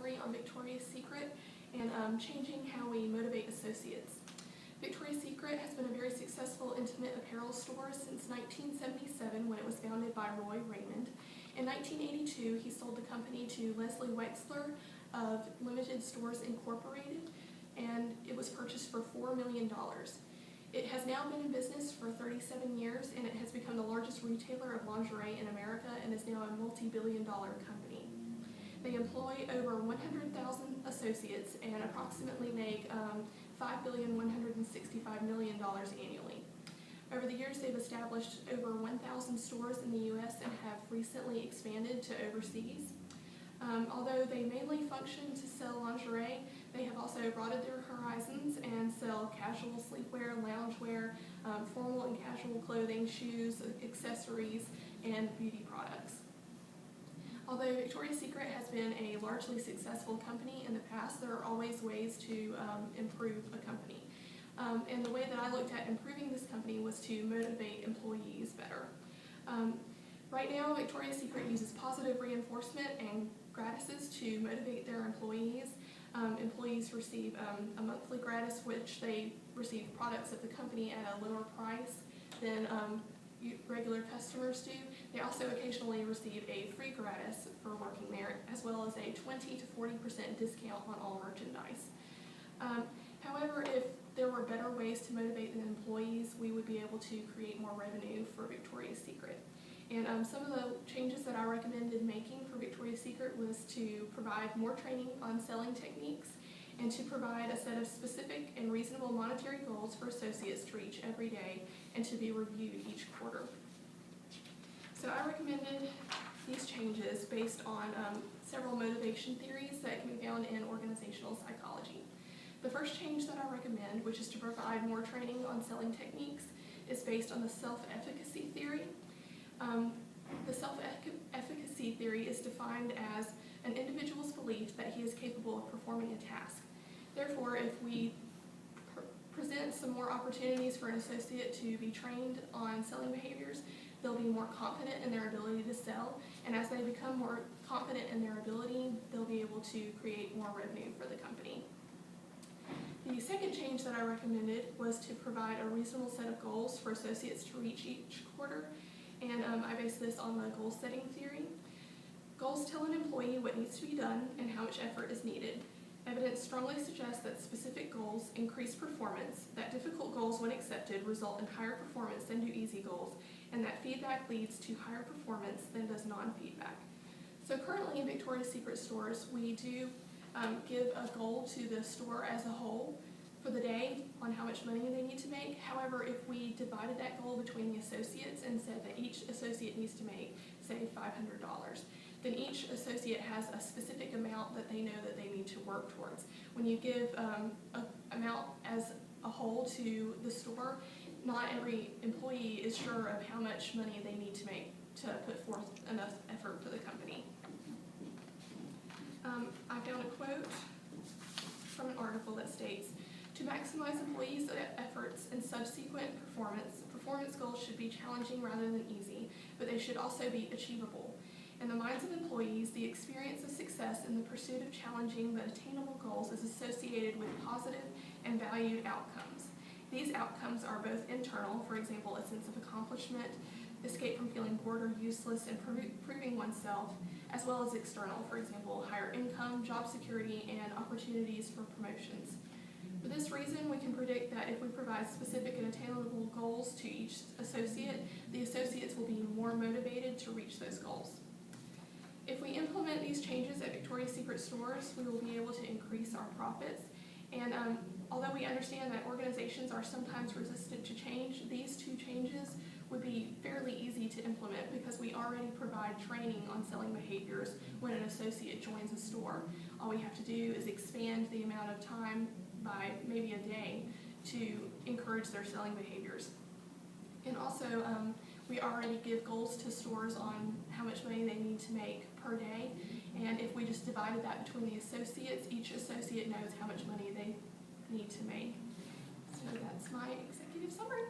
summary on Victoria's Secret and changing how we motivate associates. Victoria's Secret has been a very successful intimate apparel store since 1977 when it was founded by Roy Raymond. In 1982, he sold the company to Leslie Wexler of Limited Stores Incorporated, and it was purchased for $4 million. It has now been in business for 37 years, and it has become the largest retailer of lingerie in America and is now a multi-billion-dollar company. They employ over 100,000 associates and approximately make $5,165,000,000 annually. Over the years, they've established over 1,000 stores in the U.S. and have recently expanded to overseas. Although they mainly function to sell lingerie, they have also broadened their horizons and sell casual sleepwear, loungewear, formal and casual clothing, shoes, accessories, and beauty products. Although Victoria's Secret has been a largely successful company in the past, there are always ways to improve a company. And the way that I looked at improving this company was to motivate employees better. Right now, Victoria's Secret uses positive reinforcement and gratises to motivate their employees. Employees receive a monthly gratis, which they receive products of the company at a lower price than regular customers do. They also occasionally receive a free gratis for working there, as well as a 20 to 40% discount on all merchandise. However, if there were better ways to motivate the employees, we would be able to create more revenue for Victoria's Secret. And some of the changes that I recommended making for Victoria's Secret was to provide more training on selling techniques and to provide a set of specific and reasonable monetary goals for associates to reach every day and to be reviewed each quarter. So I recommended these changes based on several motivation theories that can be found in organizational psychology. The first change that I recommend, which is to provide more training on selling techniques, is based on the self-efficacy theory. The self-efficacy theory is defined as an individual's belief that he is capable of performing a task. Therefore, if we present some more opportunities for an associate to be trained on selling behaviors, they'll be more confident in their ability to sell, and as they become more confident in their ability, they'll be able to create more revenue for the company. The second change that I recommended was to provide a reasonable set of goals for associates to reach each quarter, and I based this on the goal setting theory. Goals tell an employee what needs to be done and how much effort is needed. Evidence strongly suggests that specific goals increase performance, that difficult goals, when accepted, result in higher performance than do easy goals, and that feedback leads to higher performance than does non-feedback. So currently in Victoria's Secret stores, we do give a goal to the store as a whole for the day on how much money they need to make. However, if we divided that goal between the associates and said that each associate needs to make, say, $500, then each associate has a specific amount that they know that they need to work towards. When you give an amount as a whole to the store, not every employee is sure of how much money they need to make to put forth enough effort for the company. I found a quote from an article that states, "To maximize employees' efforts and subsequent performance goals should be challenging rather than easy, but they should also be achievable. In the minds of employees, the experience of success in the pursuit of challenging but attainable goals is associated with positive and valued outcomes. These outcomes are both internal, for example, a sense of accomplishment, escape from feeling bored or useless, and proving oneself, as well as external, for example, higher income, job security, and opportunities for promotions. For this reason, we can predict that if we provide specific and attainable goals to each associate, the associates will be more motivated to reach those goals. If we implement these changes at Victoria's Secret stores, we will be able to increase our profits. And although we understand that organizations are sometimes resistant to change, these two changes would be fairly easy to implement because we already provide training on selling behaviors when an associate joins a store. All we have to do is expand the amount of time by maybe a day to encourage their selling behaviors. And also, we already give goals to stores on how much money they need to make per day, and if we just divided that between the associates, each associate knows how much money they need to make. So that's my executive summary.